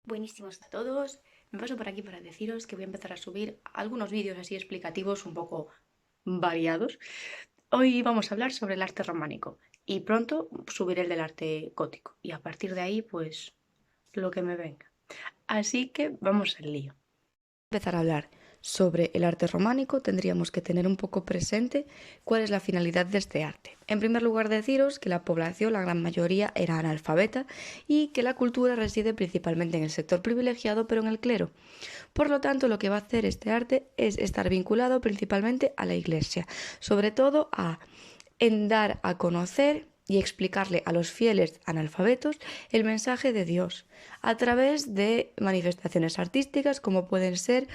Buenísimos a todos. Me paso por aquí para deciros que voy a empezar a subir algunos vídeos así explicativos un poco variados. Hoy vamos a hablar sobre el arte románico y pronto subiré el del arte gótico y a partir de ahí pues lo que me venga. Así que vamos al lío. Empezar a hablar sobre el arte románico, tendríamos que tener un poco presente cuál es la finalidad de este arte. En primer lugar, deciros que la población, la gran mayoría, era analfabeta y que la cultura reside principalmente en el sector privilegiado, pero en el clero. Por lo tanto, lo que va a hacer este arte es estar vinculado principalmente a la Iglesia, sobre todo en dar a conocer y explicarle a los fieles analfabetos el mensaje de Dios a través de manifestaciones artísticas como pueden ser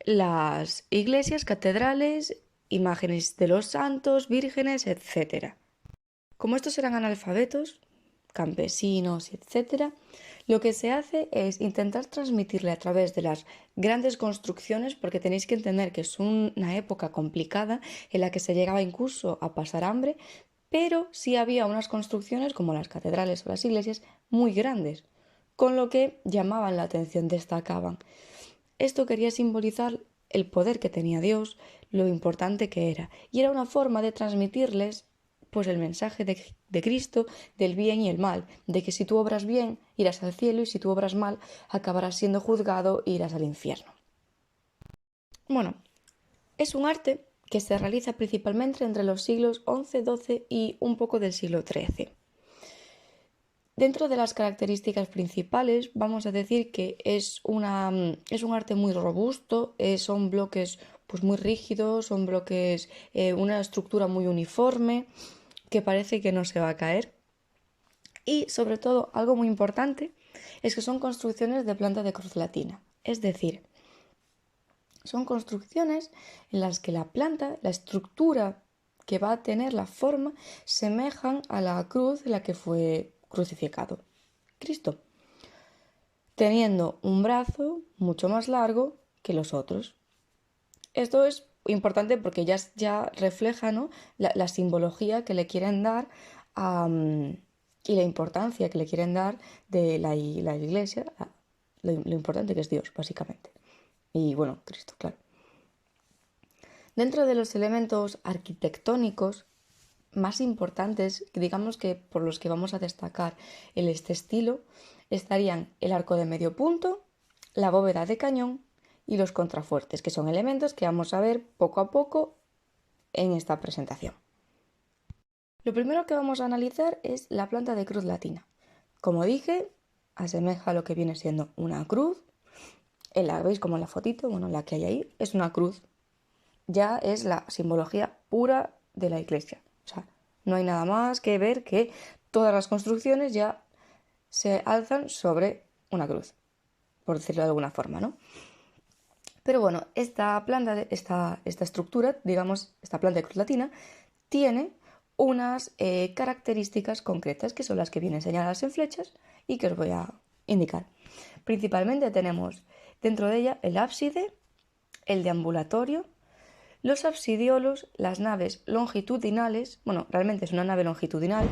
las iglesias, catedrales, imágenes de los santos, vírgenes, etcétera. Como estos eran analfabetos, campesinos, etcétera, lo que se hace es intentar transmitirle a través de las grandes construcciones, porque tenéis que entender que es una época complicada en la que se llegaba incluso a pasar hambre, pero sí había unas construcciones como las catedrales o las iglesias muy grandes, con lo que llamaban la atención, destacaban. Esto quería simbolizar el poder que tenía Dios, lo importante que era, y era una forma de transmitirles pues el mensaje de Cristo del bien y el mal, de que si tú obras bien irás al cielo y si tú obras mal acabarás siendo juzgado e irás al infierno. Bueno, es un arte que se realiza principalmente entre los siglos XI, XII y un poco del siglo XIII. Dentro de las características principales, vamos a decir que es un arte muy robusto, son bloques pues, muy rígidos, son bloques, una estructura muy uniforme, que parece que no se va a caer. Y sobre todo, algo muy importante, es que son construcciones de planta de cruz latina. Es decir, son construcciones en las que la planta, la estructura que va a tener la forma, semejan a la cruz en la que fue crucificado Cristo, teniendo un brazo mucho más largo que los otros. Esto es importante porque ya refleja, ¿no?, la simbología que le quieren dar y la importancia que le quieren dar de la iglesia, lo importante que es Dios, básicamente. Y bueno, Cristo, claro. Dentro de los elementos arquitectónicos más importantes, digamos que por los que vamos a destacar en este estilo, estarían el arco de medio punto, la bóveda de cañón y los contrafuertes, que son elementos que vamos a ver poco a poco en esta presentación. Lo primero que vamos a analizar es la planta de cruz latina. Como dije, asemeja a lo que viene siendo una cruz. La veis como en la fotito, bueno, la que hay ahí, es una cruz. Ya es la simbología pura de la iglesia. O sea, no hay nada más que ver que todas las construcciones ya se alzan sobre una cruz, por decirlo de alguna forma, ¿no? Pero bueno, esta estructura, digamos, esta planta de cruz latina, tiene unas características concretas que son las que vienen señaladas en flechas y que os voy a indicar. Principalmente tenemos dentro de ella el ábside, el deambulatorio, los absidiolos, las naves longitudinales, bueno, realmente es una nave longitudinal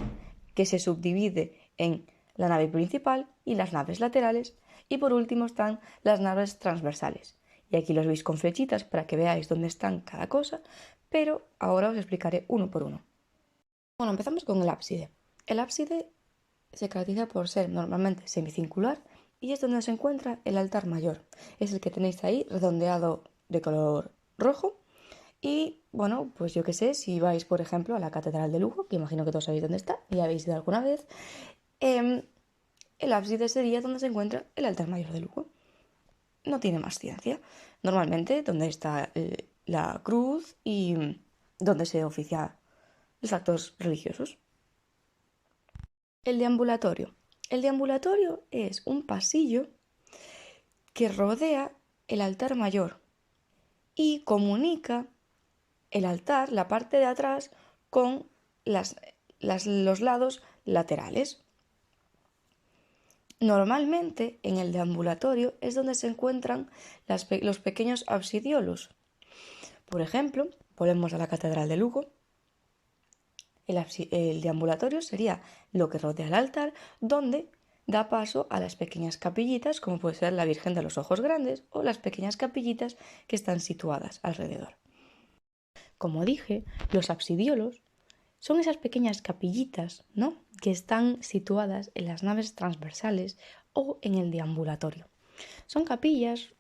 que se subdivide en la nave principal y las naves laterales, y por último están las naves transversales. Y aquí los veis con flechitas para que veáis dónde están cada cosa, pero ahora os explicaré uno por uno. Bueno, empezamos con el ábside. El ábside se caracteriza por ser normalmente semicircular y es donde se encuentra el altar mayor. Es el que tenéis ahí redondeado de color rojo. Y bueno, pues yo qué sé, si vais, por ejemplo, a la Catedral de Lugo, que imagino que todos sabéis dónde está y habéis ido alguna vez, el ábside sería donde se encuentra el altar mayor de Lugo. No tiene más ciencia. Normalmente, donde está la cruz y donde se oficia los actos religiosos. El deambulatorio. El deambulatorio es un pasillo que rodea el altar mayor y comunica el altar, la parte de atrás, con los lados laterales. Normalmente en el deambulatorio es donde se encuentran los pequeños absidiolos. Por ejemplo, volvemos a la Catedral de Lugo. El deambulatorio sería lo que rodea el altar, donde da paso a las pequeñas capillitas, como puede ser la Virgen de los Ojos Grandes o las pequeñas capillitas que están situadas alrededor. Como dije, los absidiolos son esas pequeñas capillitas, ¿no?, que están situadas en las naves transversales o en el deambulatorio. Son capillas,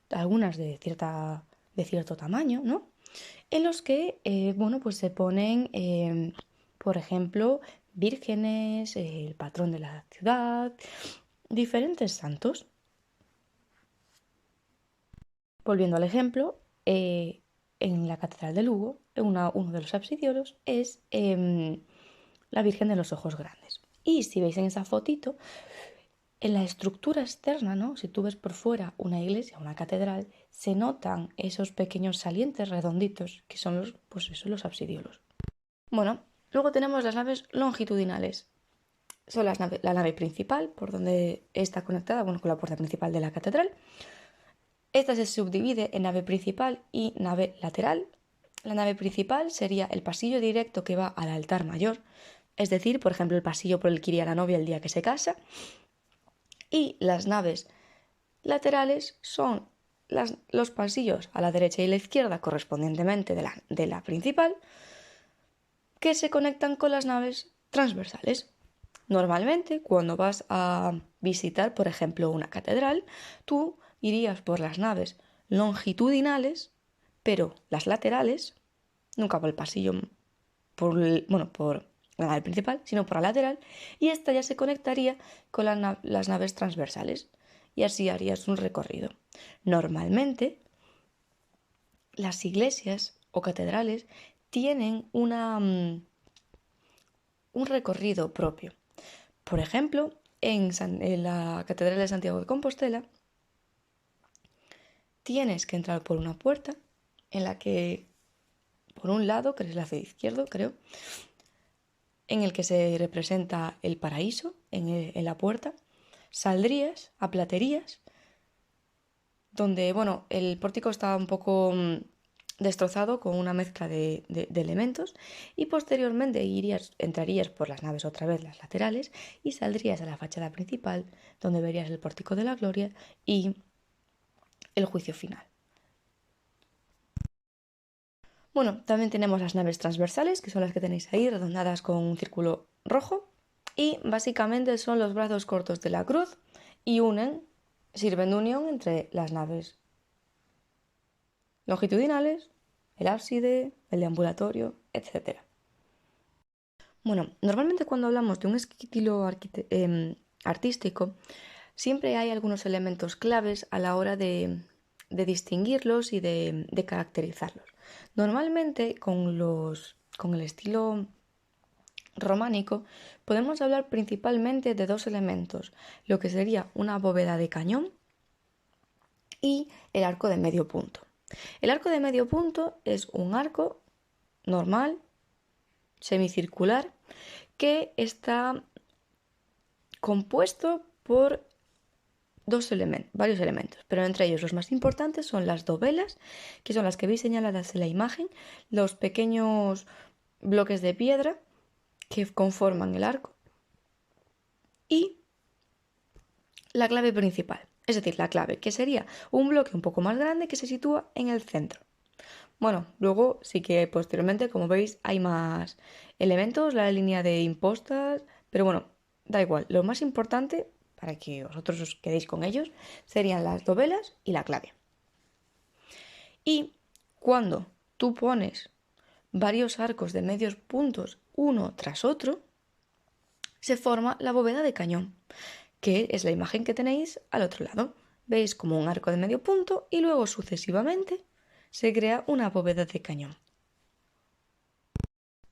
algunas de cierto tamaño, ¿no?, en los que pues se ponen, por ejemplo, vírgenes, el patrón de la ciudad, diferentes santos. Volviendo al ejemplo, en la Catedral de Lugo, uno de los absidiolos es la Virgen de los Ojos Grandes. Y si veis en esa fotito, en la estructura externa, ¿no?, si tú ves por fuera una iglesia, una catedral, se notan esos pequeños salientes redonditos que son los absidiolos. Bueno, luego tenemos las naves longitudinales. Son la nave principal, por donde está conectada, con la puerta principal de la catedral. Esta se subdivide en nave principal y nave lateral. La nave principal sería el pasillo directo que va al altar mayor, es decir, por ejemplo, el pasillo por el que iría la novia el día que se casa. Y las naves laterales son los pasillos a la derecha y la izquierda correspondientemente de la principal, que se conectan con las naves transversales. Normalmente, cuando vas a visitar, por ejemplo, una catedral, tú irías por las naves longitudinales, pero las laterales, nunca por el pasillo, por la nave principal, sino por la lateral, y esta ya se conectaría con las naves transversales, y así harías un recorrido. Normalmente, las iglesias o catedrales tienen un recorrido propio. Por ejemplo, en la Catedral de Santiago de Compostela tienes que entrar por una puerta en la que, por un lado, que es el lado izquierdo, creo, en el que se representa el paraíso en la puerta, saldrías a Platerías, donde, el pórtico está un poco destrozado con una mezcla de elementos, y posteriormente entrarías por las naves otra vez, las laterales, y saldrías a la fachada principal, donde verías el pórtico de la gloria y el juicio final. Bueno, también tenemos las naves transversales, que son las que tenéis ahí, redondadas con un círculo rojo, y básicamente son los brazos cortos de la cruz y sirven de unión entre las naves longitudinales, el ábside, el deambulatorio, etc. Bueno, normalmente cuando hablamos de un estilo artístico, siempre hay algunos elementos claves a la hora de distinguirlos y de caracterizarlos. Normalmente con el estilo románico podemos hablar principalmente de dos elementos, lo que sería una bóveda de cañón y el arco de medio punto. El arco de medio punto es un arco normal, semicircular, que está compuesto por varios elementos, pero entre ellos los más importantes son las dovelas, que son las que veis señaladas en la imagen, los pequeños bloques de piedra que conforman el arco y la clave principal, es decir, la clave, que sería un bloque un poco más grande que se sitúa en el centro. Bueno, luego sí que posteriormente, como veis, hay más elementos, la línea de impostas, pero bueno, da igual. Lo más importante, para que vosotros os quedéis con ellos, serían las dovelas y la clave. Y cuando tú pones varios arcos de medios puntos uno tras otro, se forma la bóveda de cañón, que es la imagen que tenéis al otro lado. Veis como un arco de medio punto y luego sucesivamente se crea una bóveda de cañón.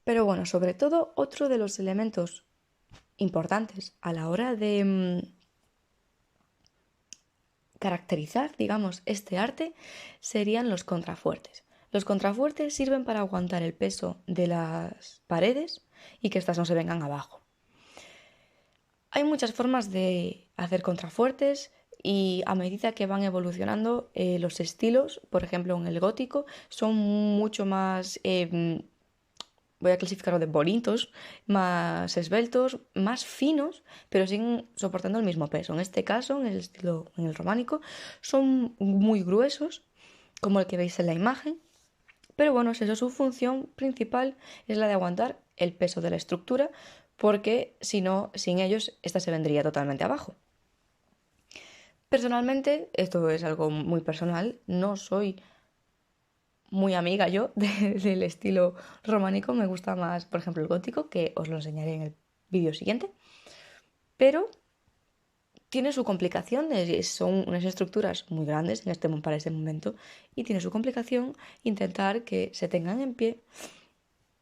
Pero bueno, sobre todo otro de los elementos importantes a la hora de caracterizar, digamos, este arte serían los contrafuertes. Los contrafuertes sirven para aguantar el peso de las paredes y que éstas no se vengan abajo. Hay muchas formas de hacer contrafuertes y a medida que van evolucionando los estilos, por ejemplo en el gótico, son mucho más voy a clasificarlo de bonitos, más esbeltos, más finos, pero siguen soportando el mismo peso. En este caso, en el estilo, en el románico, son muy gruesos, como el que veis en la imagen. Pero bueno, es eso, su función principal es la de aguantar el peso de la estructura, porque si no, sin ellos, esta se vendría totalmente abajo. Personalmente, esto es algo muy personal, no soy muy amiga yo del estilo románico, me gusta más, por ejemplo, el gótico, que os lo enseñaré en el vídeo siguiente, pero tiene su complicación, son unas estructuras muy grandes para este momento, y tiene su complicación intentar que se tengan en pie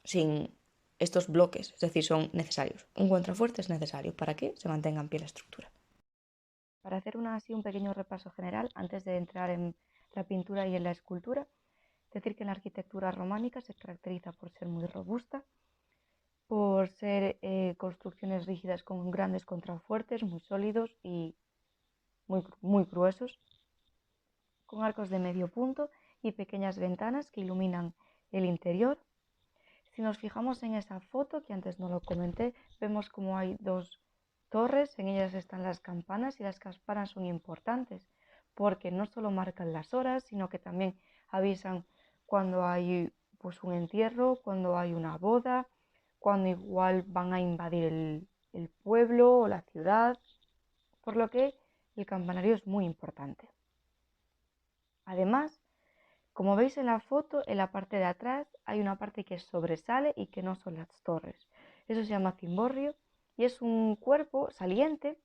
sin estos bloques, es decir, son necesarios. Un contrafuerte es necesario para que se mantenga en pie la estructura. Para hacer así un pequeño repaso general, antes de entrar en la pintura y en la escultura, decir que la arquitectura románica se caracteriza por ser muy robusta, por ser construcciones rígidas con grandes contrafuertes, muy sólidos y muy gruesos, con arcos de medio punto y pequeñas ventanas que iluminan el interior. Si nos fijamos en esa foto, que antes no lo comenté, vemos como hay dos torres, en ellas están las campanas, y las campanas son importantes porque no solo marcan las horas, sino que también avisan cuando hay pues un entierro, cuando hay una boda, cuando igual van a invadir el pueblo o la ciudad, por lo que el campanario es muy importante. Además, como veis en la foto, en la parte de atrás hay una parte que sobresale y que no son las torres. Eso se llama cimborrio y es un cuerpo saliente,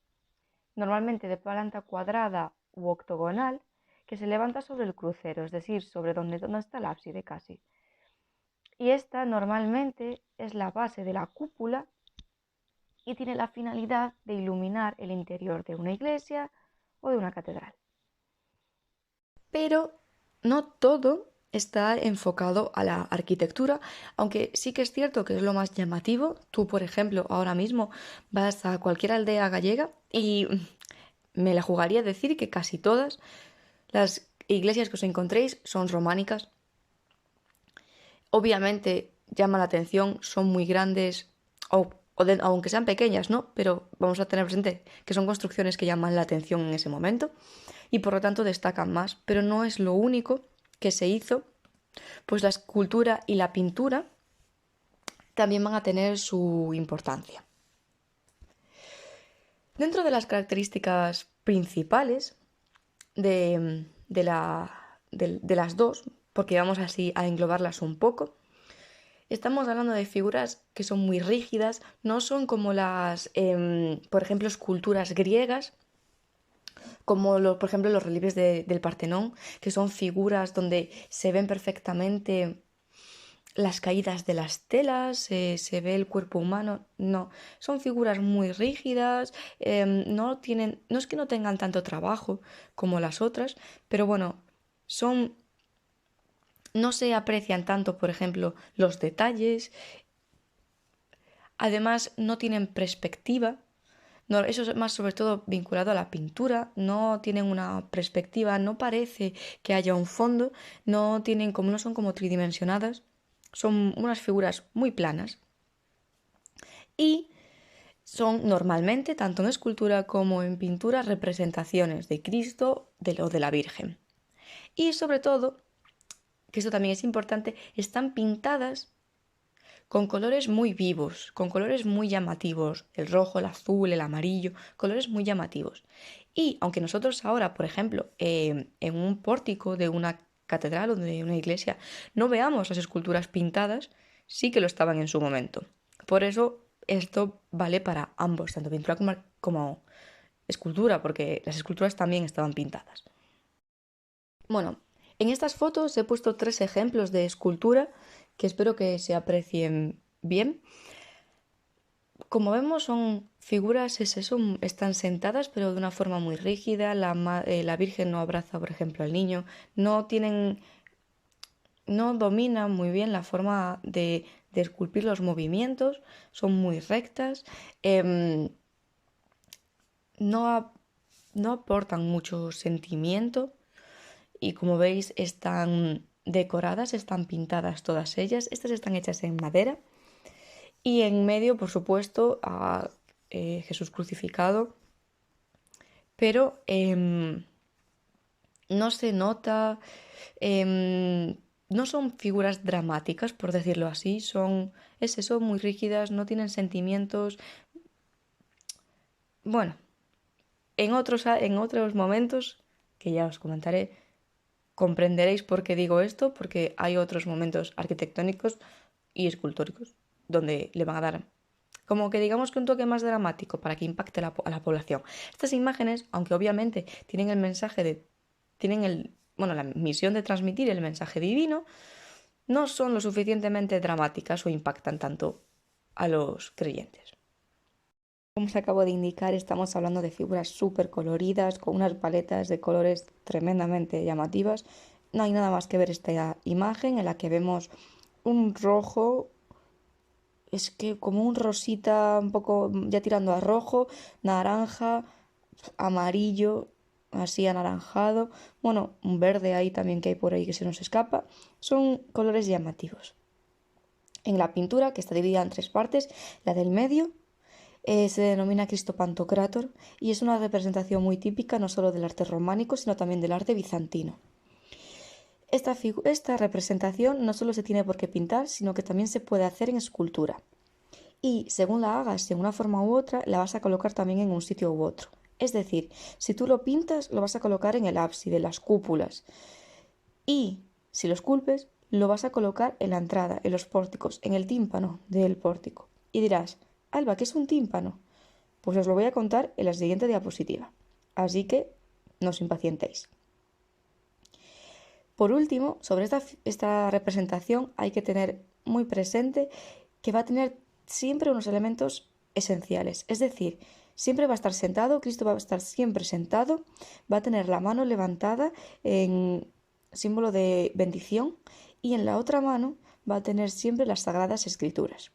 normalmente de planta cuadrada u octogonal, que se levanta sobre el crucero, es decir, sobre donde está el ábside casi. Y esta normalmente es la base de la cúpula y tiene la finalidad de iluminar el interior de una iglesia o de una catedral. Pero no todo está enfocado a la arquitectura, aunque sí que es cierto que es lo más llamativo. Tú, por ejemplo, ahora mismo vas a cualquier aldea gallega y me la jugaría a decir que casi todas las iglesias que os encontréis son románicas. Obviamente llama la atención, son muy grandes, aunque sean pequeñas, ¿no? Pero vamos a tener presente que son construcciones que llaman la atención en ese momento y por lo tanto destacan más. Pero no es lo único que se hizo, pues la escultura y la pintura también van a tener su importancia. Dentro de las características principales de las dos, porque vamos así a englobarlas un poco, estamos hablando de figuras que son muy rígidas, no son como las, por ejemplo, esculturas griegas, como por ejemplo los relieves del Partenón, que son figuras donde se ven perfectamente las caídas de las telas, se ve el cuerpo humano. No, son figuras muy rígidas, no es que no tengan tanto trabajo como las otras, pero bueno, no se aprecian tanto, por ejemplo, los detalles. Además, no tienen perspectiva. No, eso es más sobre todo vinculado a la pintura. No tienen una perspectiva, no parece que haya un fondo, no son como tridimensionadas. Son unas figuras muy planas. Y son normalmente, tanto en escultura como en pintura, representaciones de Cristo o de la Virgen. Y sobre todo, que esto también es importante, están pintadas con colores muy vivos, con colores muy llamativos, el rojo, el azul, el amarillo, colores muy llamativos. Y aunque nosotros ahora, por ejemplo, en un pórtico de una catedral o de una iglesia no veamos las esculturas pintadas, sí que lo estaban en su momento. Por eso esto vale para ambos, tanto pintura como escultura, porque las esculturas también estaban pintadas. Bueno, en estas fotos he puesto 3 ejemplos de escultura que espero que se aprecien bien. Como vemos, son figuras, están sentadas, pero de una forma muy rígida. La Virgen no abraza, por ejemplo, al niño. No dominan muy bien la forma de esculpir los movimientos. Son muy rectas. No aportan mucho sentimiento. Y como veis, están decoradas, están pintadas todas ellas. Estas están hechas en madera. Y en medio, por supuesto, a Jesús crucificado, pero no se nota, no son figuras dramáticas, por decirlo así, es eso, muy rígidas, no tienen sentimientos. Bueno, en otros momentos, que ya os comentaré, comprenderéis por qué digo esto, porque hay otros momentos arquitectónicos y escultóricos donde le van a dar como que digamos que un toque más dramático para que impacte a la población. Estas imágenes, aunque obviamente tienen el mensaje bueno, la misión de transmitir el mensaje divino, no son lo suficientemente dramáticas o impactan tanto a los creyentes. Como os acabo de indicar, estamos hablando de figuras súper coloridas, con unas paletas de colores tremendamente llamativas. No hay nada más que ver esta imagen en la que vemos un rojo, es que como un rosita un poco ya tirando a rojo, naranja, amarillo, así anaranjado, bueno, un verde ahí también que hay por ahí que se nos escapa. Son colores llamativos. En la pintura, que está dividida en tres partes, la del medio se denomina Cristo Pantocrátor y es una representación muy típica no solo del arte románico, sino también del arte bizantino. Esta representación no solo se tiene por qué pintar, sino que también se puede hacer en escultura. Y según la hagas de una forma u otra, la vas a colocar también en un sitio u otro. Es decir, si tú lo pintas, lo vas a colocar en el ábside, en las cúpulas. Y si lo esculpes, lo vas a colocar en la entrada, en los pórticos, en el tímpano del pórtico. Y dirás, Alba, ¿qué es un tímpano? Pues os lo voy a contar en la siguiente diapositiva. Así que no os impacientéis. Por último, sobre esta representación hay que tener muy presente que va a tener siempre unos elementos esenciales. Es decir, siempre va a estar sentado, Cristo va a estar siempre sentado, va a tener la mano levantada en símbolo de bendición y en la otra mano va a tener siempre las sagradas escrituras.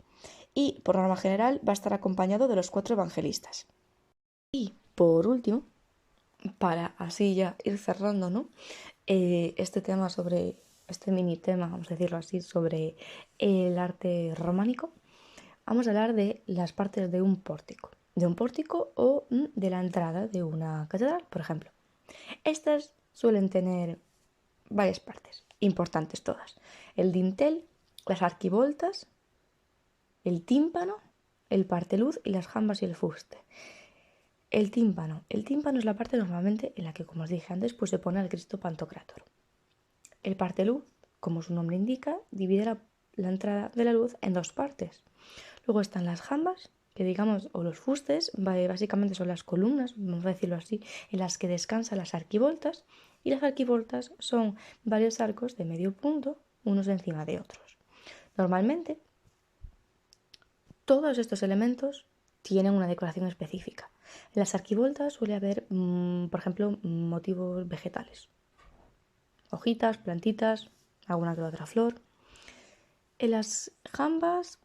Y, por norma general, va a estar acompañado de los 4 evangelistas. Y, por último, para así ya ir cerrando, ¿no? Este tema este mini tema, vamos a decirlo así, sobre el arte románico, vamos a hablar de las partes de un pórtico o de la entrada de una catedral, por ejemplo. Estas suelen tener varias partes, importantes todas. El dintel, las arquivoltas, el tímpano, el parteluz y las jambas y el fuste. El tímpano. El tímpano es la parte normalmente en la que, como os dije antes, pues se pone al Cristo Pantocrátor. El parteluz, como su nombre indica, divide la entrada de la luz en dos partes. Luego están las jambas, que digamos, o los fustes, básicamente son las columnas, vamos a decirlo así, en las que descansan las arquivoltas, y las arquivoltas son varios arcos de medio punto, unos encima de otros. Normalmente, todos estos elementos tienen una decoración específica. En las arquivoltas suele haber, por ejemplo, motivos vegetales. Hojitas, plantitas, alguna que otra flor. En las jambas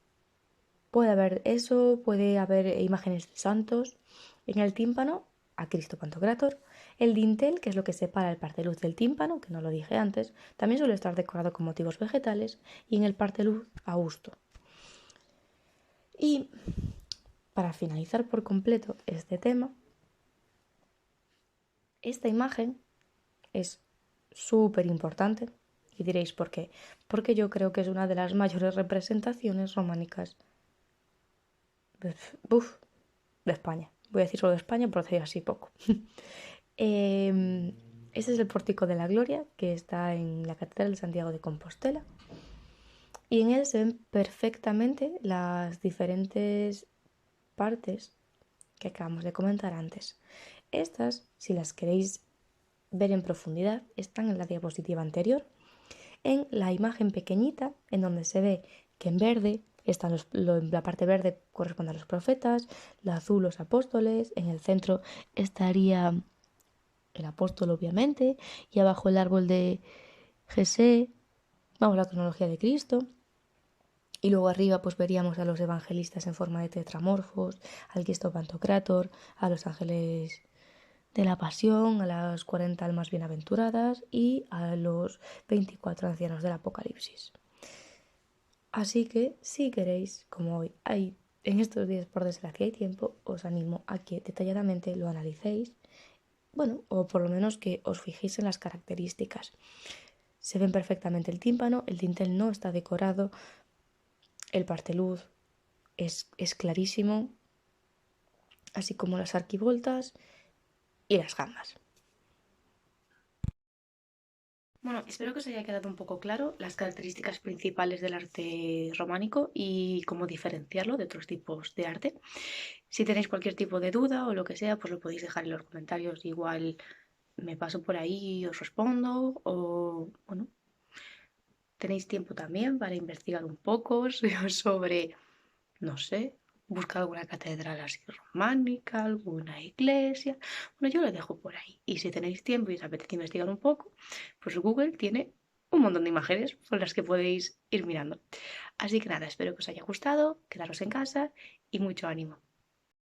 puede haber eso, puede haber imágenes de santos. En el tímpano, a Cristo Pantocrátor. El dintel, que es lo que separa el parteluz del tímpano, que no lo dije antes, también suele estar decorado con motivos vegetales. Y en el parteluz, augusto. Y para finalizar por completo este tema, esta imagen es súper importante y diréis por qué. Porque yo creo que es una de las mayores representaciones románicas de España. Voy a decir solo de España por decir así poco. Este es el Pórtico de la Gloria, que está en la Catedral de Santiago de Compostela. Y en él se ven perfectamente las diferentes partes que acabamos de comentar antes. Estas, si las queréis ver en profundidad, están en la diapositiva anterior, en la imagen pequeñita, en donde se ve que en verde están la parte verde corresponde a los profetas, la azul los apóstoles, en el centro estaría el apóstol obviamente, y abajo el árbol de Jesé, vamos, la cronología de Cristo. Y luego arriba pues veríamos a los evangelistas en forma de tetramorfos, al Cristo Pantocrátor, a los ángeles de la Pasión, a las 40 almas bienaventuradas y a los 24 ancianos del Apocalipsis. Así que si queréis, como hoy hay en estos días por desgracia hay tiempo, os animo a que detalladamente lo analicéis, bueno, o por lo menos que os fijéis en las características. Se ven perfectamente el tímpano, el dintel no está decorado, el parteluz es clarísimo, así como las arquivoltas y las gambas. Bueno, espero que os haya quedado un poco claro las características principales del arte románico y cómo diferenciarlo de otros tipos de arte. Si tenéis cualquier tipo de duda o lo que sea, pues lo podéis dejar en los comentarios. Igual me paso por ahí y os respondo. O, bueno, tenéis tiempo también para investigar un poco sobre, no sé, buscar alguna catedral así románica, alguna iglesia. Bueno, yo lo dejo por ahí. Y si tenéis tiempo y os apetece investigar un poco, pues Google tiene un montón de imágenes con las que podéis ir mirando. Así que nada, espero que os haya gustado, quedaros en casa y mucho ánimo.